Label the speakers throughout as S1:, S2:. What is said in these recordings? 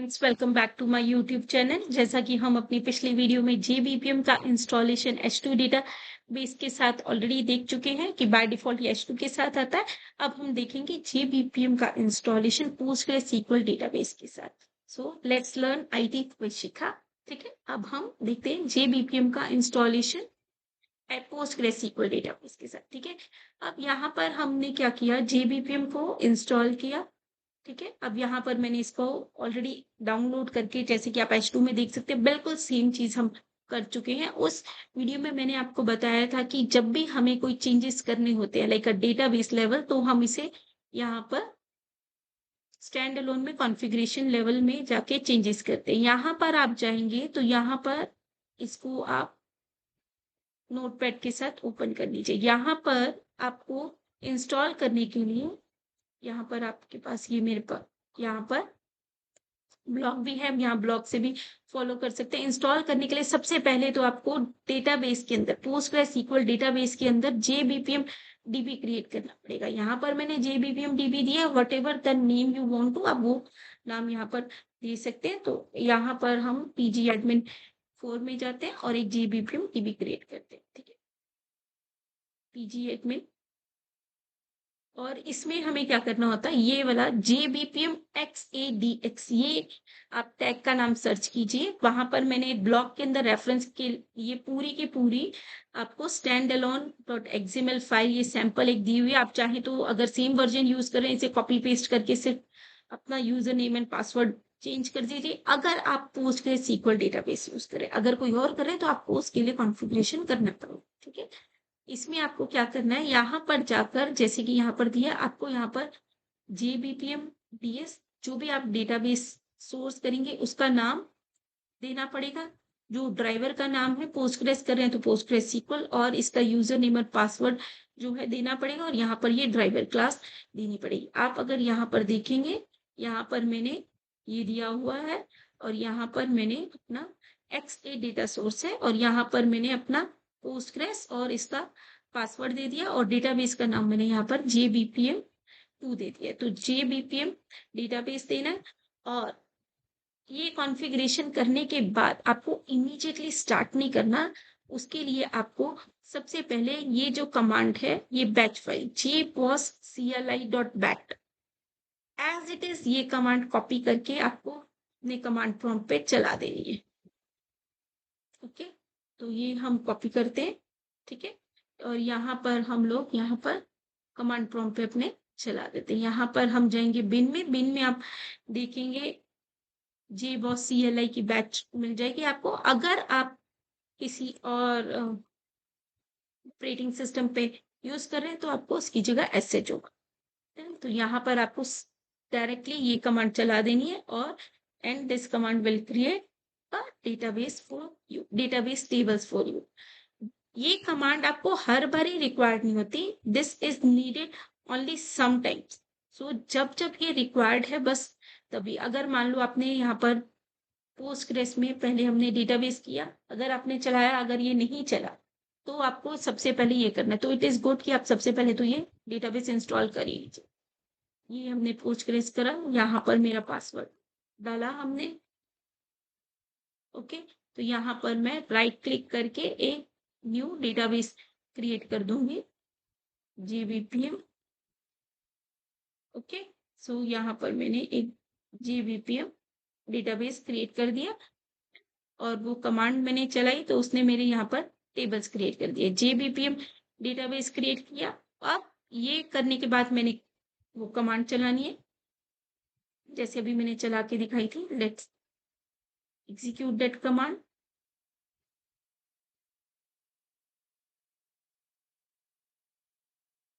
S1: Friends, welcome back to my YouTube channel. जैसा कि हम अपनी पिछली वीडियो में जेबीपीएम का इंस्टॉलेशन H2 डेटा बेस के साथ ऑलरेडी देख चुके हैं कि बाय डिफॉल्ट ये H2 के साथ आता है। अब हम देखेंगे जेबीपीएम का इंस्टॉलेशन पोस्टग्रेसक्यूएल डेटाबेस के साथ। So let's learn IT with Shikha. ठीक है, अब हम देखते हैं जेबीपीएम का इंस्टॉलेशन पोस्टग्रेसक्यूएल डेटाबेस के साथ। ठीक है, अब यहाँ पर हमने क्या किया, जेबीपीएम को इंस्टॉल किया। ठीक है, अब यहाँ पर मैंने इसको ऑलरेडी डाउनलोड करके, जैसे कि आप H2 में देख सकते हैं, बिल्कुल सेम चीज हम कर चुके हैं। उस वीडियो में मैंने आपको बताया था कि जब भी हमें कोई चेंजेस करने होते हैं लाइक अ डेटाबेस लेवल, तो हम इसे यहाँ पर स्टैंड अलोन में कॉन्फ़िगरेशन लेवल में जाके चेंजेस करते हैं। यहाँ पर आप जाएंगे तो यहाँ पर इसको आप नोटपैड के साथ ओपन कर लीजिए। यहाँ पर आपको इंस्टॉल करने के लिए, यहाँ पर आपके पास ये मेरे पास यहाँ पर ब्लॉग भी है, यहाँ ब्लॉग से भी फॉलो कर सकते हैं। इंस्टॉल करने के लिए सबसे पहले तो आपको डेटाबेस के अंदर, पोस्टग्रेसक्यूएल डेटाबेस के अंदर जेबीपीएम डीबी क्रिएट करना पड़ेगा। यहाँ पर मैंने जेबीपीएम डीबी दिया, whatever the name you want to, आप वो नाम यहाँ पर दे सकते हैं। तो यहाँ पर हम पीजी एडमिन 4 में जाते हैं और एक जेबीपीएम डीबी क्रिएट करते हैं। ठीक है, पीजी एडमिन, और इसमें हमें क्या करना होता है, ये वाला जेबीपीएम XADX, ये आप टैग का नाम सर्च कीजिए। वहां पर मैंने ब्लॉग के अंदर रेफरेंस के ये पूरी की पूरी आपको stand alone dot XML file, ये सैंपल एक दी हुई है। आप चाहें तो अगर सेम वर्जन यूज करें, इसे कॉपी पेस्ट करके सिर्फ अपना user name and password change कर दीजिए। अगर आप पोस्टग्रेसक्यूएल डेटाबेस यूज करें, अगर कोई और करे तो आपको उसके लिए कॉन्फ़िगरेशन करना पड़ेगा। ठीक है, इसमें आपको क्या करना है, यहाँ पर जाकर, जैसे कि यहाँ पर दिया, आपको यहाँ पर जेबीपीएम डीएस, जो भी आप डेटाबेस सोर्स करेंगे उसका नाम देना पड़ेगा। जो ड्राइवर का नाम है, पोस्टग्रेस कर रहे हैं तो पोस्टग्रेसक्यूएल, और इसका यूजर नेम और पासवर्ड जो है देना पड़ेगा, और यहाँ पर ये ड्राइवर क्लास देनी पड़ेगी। आप अगर यहाँ पर देखेंगे, यहाँ पर मैंने ये दिया हुआ है, और यहाँ पर मैंने अपना XA डेटा सोर्स है, और यहाँ पर मैंने अपना पोस्टग्रेस और इसका पासवर्ड दे दिया, और डेटाबेस का नाम मैंने यहाँ पर JBPM2 दे दिया। तो JBPM डेटाबेस देना है, और ये कॉन्फ़िगरेशन करने के बाद आपको इमीडिएटली स्टार्ट नहीं करना। उसके लिए आपको सबसे पहले ये जो कमांड है, ये batch file jboss.cli.bat as it is, ये कमांड कॉपी करके आपको अपने कमांड प्रॉम्प्ट पे चला देनी है। ओके, तो ये हम कॉपी करते हैं। ठीक है, और यहाँ पर हम लोग यहाँ पर कमांड प्रॉम्प्ट पे अपने चला देते हैं। यहाँ पर हम जाएंगे बिन में आप देखेंगे JBoss CLI की बैच मिल जाएगी आपको। अगर आप किसी और ऑपरेटिंग सिस्टम पे यूज कर रहे हैं तो आपको उसकी जगह SH होगा। तो यहाँ पर आपको डायरेक्टली ये कमांड चला देनी है, और and this command will create a database for you, database tables for you. ये कमांड आपको हर बार ही रिक्वायर्ड नहीं होती, this is needed only sometimes. So जब जब ये रिक्वायर्ड है बस तभी। अगर मान लो आपने यहाँ पर पोस्टग्रेस में पहले हमने डेटाबेस किया, अगर आपने चलाया, अगर ये नहीं चला, तो आपको सबसे पहले ये करना है। तो इट इज गुड कि आप सबसे पहले तो ये डेटाबेस इंस्टॉल कर लीजिए। ये हमने पोस्टग्रेस करा, यहाँ पर मेरा पासवर्ड डाला हमने। ओके, तो यहाँ पर मैं राइट क्लिक करके एक न्यू डेटाबेस क्रिएट कर दूंगी, JBPM। ओके, सो यहाँ पर मैंने एक JBPM डेटाबेस क्रिएट कर दिया, और वो कमांड मैंने चलाई तो उसने मेरे यहाँ पर टेबल्स क्रिएट कर दिए। JBPM डेटाबेस क्रिएट किया। अब ये करने के बाद मैंने वो कमांड चलानी है, जैसे अभी मैंने चला के दिखाई थी। Let's execute that command.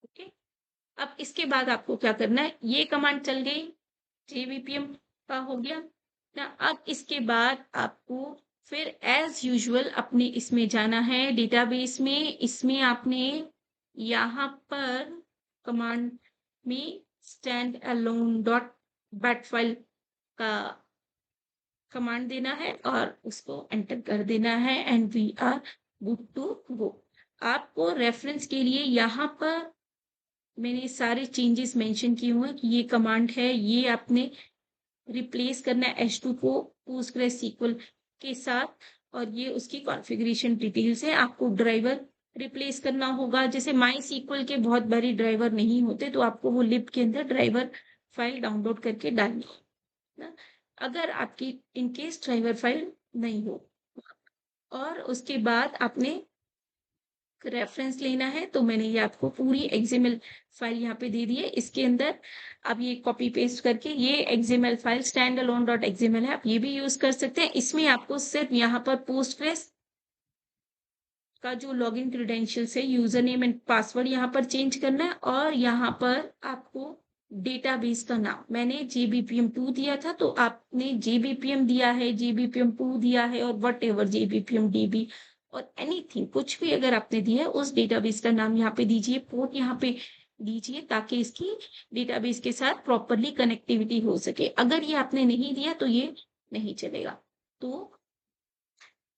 S1: Okay, अब इसके बाद आपको क्या करना है, ये कमांड चल गई, JBPM का हो गया ना। अब इसके बाद आपको फिर एज यूजुअल अपने इसमें जाना है डेटाबेस में। इसमें आपने यहाँ पर कमांड में standalone dot bat file का कमांड देना है, और उसको एंटर कर देना है, and we are good to go. आपको रेफरेंस के लिए यहाँ पर मैंने सारे चेंजेस मेंशन किए हुए हैं कि ये कमांड है, ये आपने रिप्लेस करना है H2 को PostgreSQL के साथ, और ये उसकी कॉन्फ़िगरेशन डिटेल्स है। आपको ड्राइवर रिप्लेस करना होगा। जैसे MySQL के बहुत बारी ड्राइवर नहीं होते, तो आपको वो लिब के अंदर ड्राइवर फाइल डाउनलोड करके डालनी है ना, अगर आपकी इन केस ड्राइवर फाइल नहीं हो। और उसके बाद आपने रेफरेंस लेना है, तो मैंने ये आपको पूरी एक्सएमएल फाइल यहाँ पे दे दी है। इसके अंदर आप ये कॉपी पेस्ट करके, ये एक्सएमएल फाइल standalone.xml है, आप ये भी यूज कर सकते हैं। इसमें आपको सिर्फ यहाँ पर पोस्टग्रेस का जो लॉगिन क्रेडेंशियल्स है, यूजर नेम एंड पासवर्ड यहाँ पर चेंज करना है, और यहाँ पर आपको डेटाबेस का नाम, मैंने JBPM2 दिया था, तो आपने JBPM दिया है, JBPM2 दिया है, और वट एवर JBPMDB और एनीथिंग, कुछ भी अगर आपने दिया है उस डेटाबेस का नाम यहाँ पे दीजिए, पोर्ट यहाँ पे दीजिए, ताकि इसकी डेटाबेस के साथ प्रॉपरली कनेक्टिविटी हो सके। अगर ये आपने नहीं दिया तो ये नहीं चलेगा। तो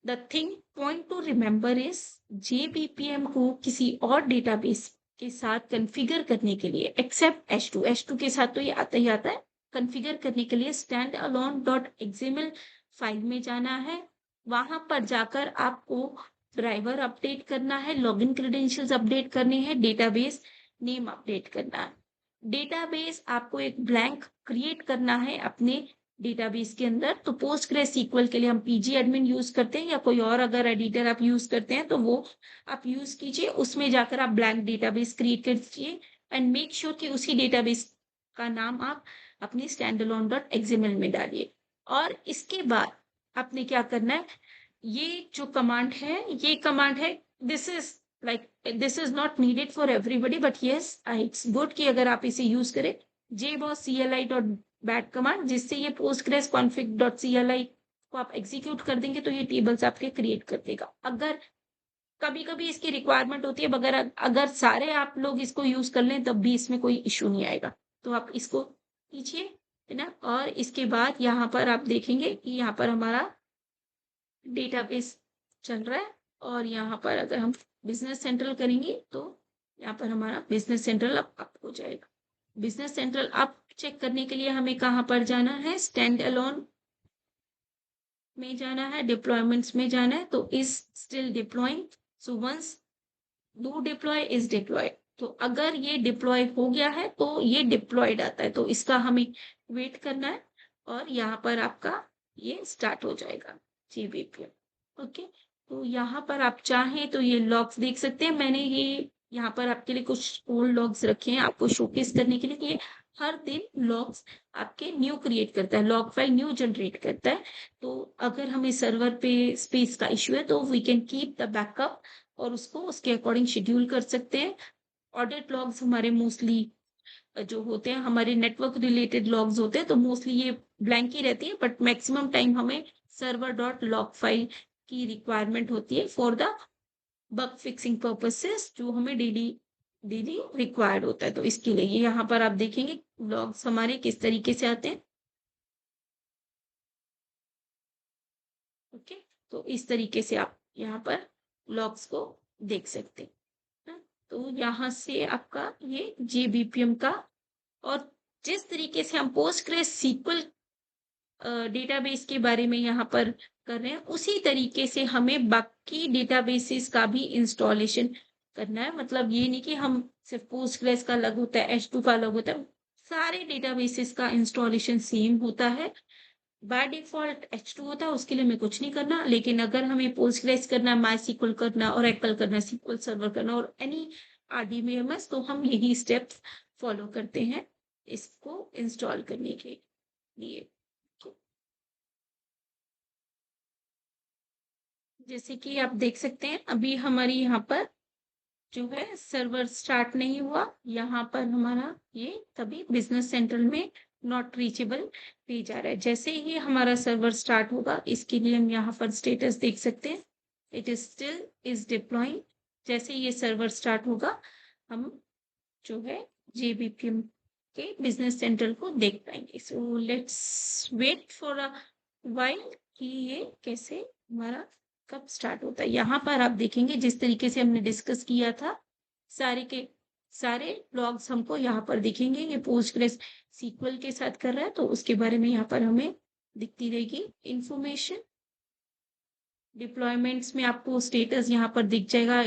S1: the thing point two remember is, JBPM को किसी और डेटाबेस के साथ कॉन्फ़िगर करने के लिए, एक्सेप्ट H2 के साथ तो ये आता ही आता है, कॉन्फ़िगर करने के लिए standalone.xml फाइल में जाना है। वहां पर जाकर आपको ड्राइवर अपडेट करना है, लॉगिन क्रेडेंशियल्स अपडेट करने हैं, डेटाबेस नेम अपडेट करना है। डेटाबेस आपको एक ब्लैंक क्रिएट करना है अपने डेटाबेस के अंदर। तो PostgreSQL के लिए हम PG एडमिन यूज करते हैं, या कोई और अगर एडिटर आप यूज करते हैं तो वो आप यूज कीजिए। उसमें जाकर आप ब्लैंक डेटाबेस क्रिएट कीजिए, एंड मेक श्योर कि उसी डेटाबेस का नाम आप अपने standalone.xml में डालिए। और इसके बाद आपने क्या करना है, ये जो कमांड है, ये कमांड है, this is this is not needed for everybody, but yes it's good कि अगर आप इसे यूज करें। jboss.cli.bat कमांड, जिससे ये postgres config.cli को आप एग्जीक्यूट कर देंगे, तो ये टेबल्स आपके क्रिएट कर देगा। अगर कभी कभी इसकी रिक्वायरमेंट होती है, अगर अगर सारे आप लोग इसको यूज कर लें तब भी इसमें कोई इश्यू नहीं आएगा। तो आप इसको कीजिए, है ना। और इसके बाद यहाँ पर आप देखेंगे कि यहाँ पर हमारा डेटाबेस चल रहा है, और यहाँ पर अगर हम बिजनेस सेंट्रल करेंगे तो यहाँ पर हमारा बिजनेस सेंट्रल अप हो जाएगा। बिजनेस सेंट्रल अप चेक करने के लिए हमें कहाँ पर जाना है, स्टैंड अलोन में जाना है, डिप्लॉयमेंट्स में जाना है, तो is still deploying, so once do deploy is deploy. तो अगर ये डिप्लॉय हो गया है तो ये डिप्लॉयड आता है, तो इसका हमें वेट करना है, और यहाँ पर आपका ये स्टार्ट हो जाएगा JBPM। ओके, तो यहाँ पर आप चाहें तो ये लॉग्स देख सकते हैं। मैंने ये यहाँ पर आपके लिए कुछ ओल्ड लॉग्स रखे हैं आपको शोकेस करने के लिए, कि ये हर दिन लॉग्स आपके न्यू क्रिएट करता है, लॉग फाइल न्यू जनरेट करता है। तो अगर हमें सर्वर पे स्पेस का इश्यू है तो we can keep the backup, और उसको उसके अकॉर्डिंग शेड्यूल कर सकते हैं। ऑडिट लॉग्स हमारे मोस्टली जो होते हैं, हमारे नेटवर्क रिलेटेड लॉग्स होते हैं, तो मोस्टली ये ब्लैंक ही रहती है, बट मैक्सिमम टाइम हमें सर्वर डॉट लॉग फाइल की रिक्वायरमेंट होती है for the bug fixing purposes, जो हमें डेली डेली रिक्वायर्ड होता है। तो इसके लिए ये यहाँ पर आप देखेंगे लॉग्स हमारे किस तरीके से आते हैं। ओके, तो इस तरीके से आप यहाँ पर लॉग्स को देख सकते हैं। तो यहाँ से आपका ये JBPM का, और जिस तरीके से हम PostgreSQL डेटाबेस के बारे में यहाँ पर कर रहे हैं, उसी तरीके से हमें बाकी डेटाबेसेस का भी इंस्टॉलेशन करना है। मतलब ये नहीं कि हम सिर्फ Postgres का अलग होता है, H2 का अलग होता है, सारे डेटाबेसेस का इंस्टॉलेशन सेम होता है। बाय डिफॉल्ट H2 होता है, उसके लिए हमें कुछ नहीं करना। लेकिन अगर हमें Postgres करना, MySQL करना, Oracle करना, SQL सर्वर करना, और एनी RDBMS, तो हम यही स्टेप्स फॉलो करते हैं इसको इंस्टॉल करने के लिए। जैसे कि आप देख सकते हैं, अभी हमारी यहाँ पर जो है सर्वर स्टार्ट नहीं हुआ। यहाँ पर हमारा ये तभी बिजनेस सेंट्रल में नॉट रीचेबल पेज आ रहा है। जैसे ही हमारा सर्वर स्टार्ट होगा, इसके लिए हम यहाँ पर स्टेटस देख सकते हैं, it is still is deploying. जैसे ये सर्वर स्टार्ट होगा, हम जो है JBPM के बिजनेस सेंट्रल को देख पाएंगे। So let's wait for a while कि ये कैसे हमारा कब स्टार्ट होता है। यहाँ पर आप देखेंगे जिस तरीके से हमने डिस्कस किया था, सारे के सारे लॉग्स हमको यहाँ पर दिखेंगे। ये पोस्टग्रेस सीक्वल के साथ कर रहा है, तो उसके बारे में यहाँ पर हमें दिखती रहेगी इंफॉर्मेशन। डिप्लॉयमेंट्स में आपको स्टेटस यहाँ पर दिख जाएगा।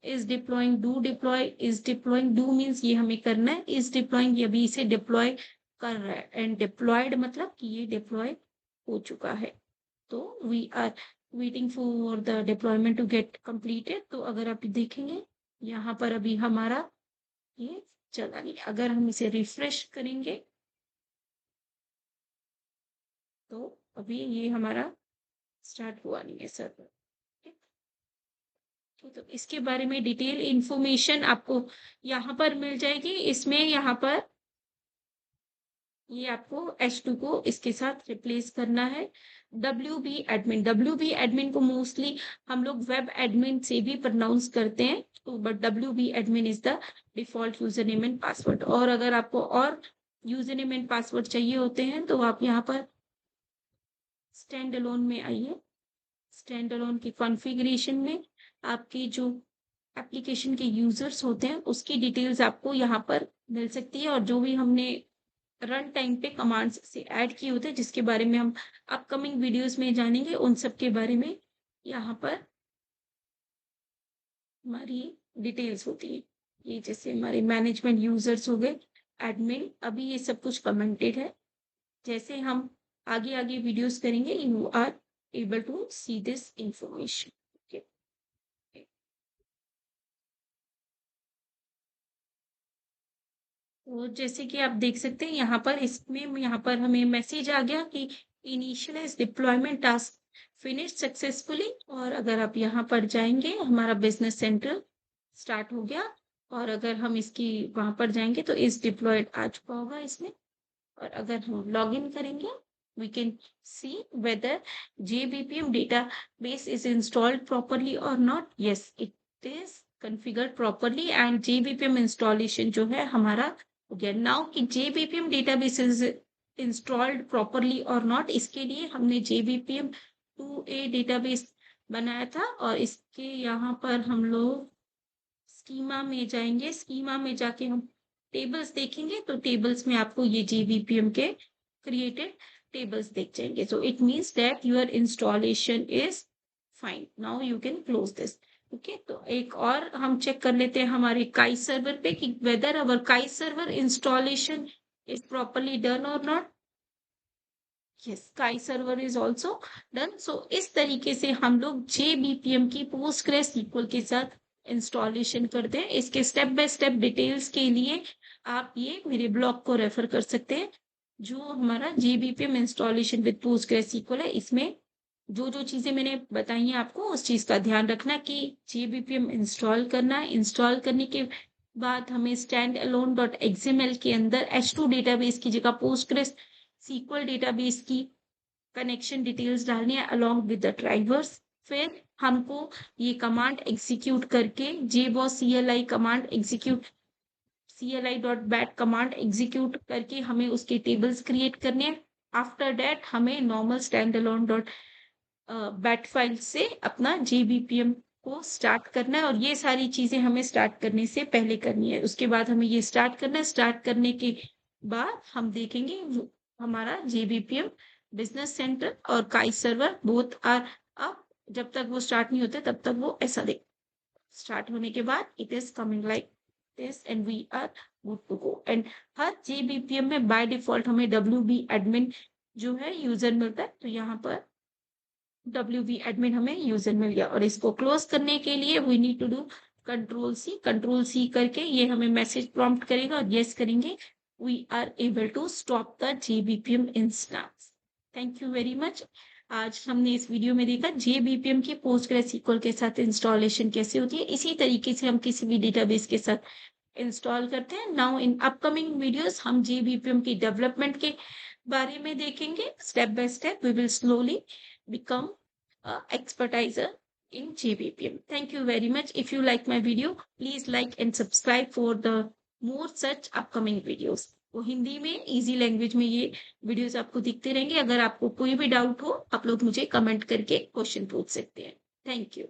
S1: Is deploying, do deploy, is deploying, do means ये हमें करना है, इज डिप्लॉइंग ये अभी इसे डिप्लॉय कर रहा है, एंड डिप्लॉयड मतलब कि ये डिप्लॉय हो चुका है। तो we are waiting for the deployment to get completed. तो अगर आप देखेंगे यहाँ पर अभी हमारा ये चला नहीं। अगर हम इसे रिफ्रेश करेंगे तो अभी ये हमारा स्टार्ट हुआ नहीं है सर्वर। तो इसके बारे में डिटेल इंफॉर्मेशन आपको यहाँ पर मिल जाएगी। इसमें यहाँ पर ये आपको H2 को इसके साथ रिप्लेस करना है। WB एडमिन को मोस्टली हम लोग वेब एडमिन से भी प्रोनाउंस करते हैं, तो but WB admin is the default user name and password. और अगर आपको और यूजर नेम एंड पासवर्ड चाहिए होते हैं तो आप यहाँ पर स्टैंड अलोन में आइए। स्टैंड अलोन की कॉन्फ़िगरेशन में आपकी जो एप्लीकेशन के यूजर्स होते हैं उसकी डिटेल्स आपको यहाँ पर मिल सकती है, और जो भी हमने रन टाइम पे कमांड्स से ऐड किए होते हैं जिसके बारे में हम अपकमिंग वीडियोस में जानेंगे, उन सब के बारे में यहाँ पर हमारी डिटेल्स होती है। ये जैसे हमारे मैनेजमेंट यूजर्स हो गए, एडमिन, अभी ये सब कुछ कमेंटेड है। जैसे हम आगे आगे वीडियोस करेंगे you are able to see this information. तो जैसे कि आप देख सकते हैं यहाँ पर, इसमें यहाँ पर हमें मैसेज आ गया कि initialize deployment task finish successfully. और अगर आप यहाँ पर जाएंगे हमारा बिजनेस सेंटर स्टार्ट हो गया, और अगर हम इसकी वहां पर जाएंगे तो इस डिप्लॉयड आ चुका होगा इसमें। और अगर हम लॉग इन करेंगे we can see whether JBPM database is installed properly or not. Yes, it is configured properly and JBPM installation जो है हमारा हो गया। Now कि JBPM database is installed properly or not, इसके लिए हमने JBPM 2A database बनाया था, और इसके यहाँ पर हम लोग स्कीमा में जाएंगे। स्कीमा में जाके हम टेबल्स देखेंगे, तो टेबल्स में आपको ये JBPM के क्रिएटेड tables दिख जाएंगे। So it means that your installation is fine. Now you can close this. Okay, तो एक और हम चेक कर लेते हैं हमारे काई सर्वर पे कि whether our काई server installation is properly done or not. Yes, काई server is also done. So इस तरीके से हम लोग JBPM की पोस्टग्रेस SQL के साथ इंस्टॉलेशन करते हैं। इसके स्टेप बाय स्टेप डिटेल्स के लिए आप ये मेरे ब्लॉग को रेफर कर सकते हैं, जो हमारा JBPM installation with Postgres SQL है। इसमें जो जो चीजें मैंने बताई हैं आपको उस चीज का ध्यान रखना कि JBPM इंस्टॉल करना है। इंस्टॉल करने के बाद हमें स्टैंड अलोन डॉट एक्सएमएल के अंदर H2 डेटाबेस की जगह पोस्टग्रेस SQL डेटाबेस की कनेक्शन डिटेल्स डालनी है अलोंग विद द ड्राइवर्स। फिर हमको ये कमांड एग्जीक्यूट करके jboss CLI command execute CLI.bat command execute करके हमें उसके टेबल्स क्रिएट करने हैं। आफ्टर दैट हमें normal stand alone dot bat file से अपना JBPM को स्टार्ट करना है, और ये सारी चीजें हमें स्टार्ट करने से पहले करनी है। उसके बाद हमें ये स्टार्ट करना है। स्टार्ट करने के बाद हम देखेंगे हमारा JBPM बिजनेस सेंटर और काई सर्वर बोथ आर अप। जब तक वो स्टार्ट नहीं होते तब तक वो ऐसा देख, स्टार्ट होने के बाद it is coming like this and we are good to go. And हर JBPM में बाय डिफॉल्ट हमें WB एडमिन जो है यूजर मिलता है, तो यहाँ पर WB एडमिन हमें यूजर मिल गया। और इसको क्लोज करने के लिए we need to do control C करके ये हमें मैसेज प्रॉम्प्ट करेगा, और यस करेंगे we are able to stop the JBPM instance. Thank you very much. आज हमने इस वीडियो में देखा JBPM की पोस्टग्रेस SQL के साथ इंस्टॉलेशन कैसे होती है। इसी तरीके से हम किसी भी डेटाबेस के साथ इंस्टॉल करते हैं। नाउ इन अपकमिंग वीडियोस हम JBPM की डेवलपमेंट के बारे में देखेंगे। Step by step we will slowly become expertiser in JBPM. Thank you very much. If you like my video, please like and subscribe for the more such upcoming videos. वो हिंदी में easy language में ये videos आपको दिखते रहेंगे। अगर आपको कोई भी डाउट हो आप लोग मुझे कमेंट करके क्वेश्चन पूछ सकते हैं। Thank you.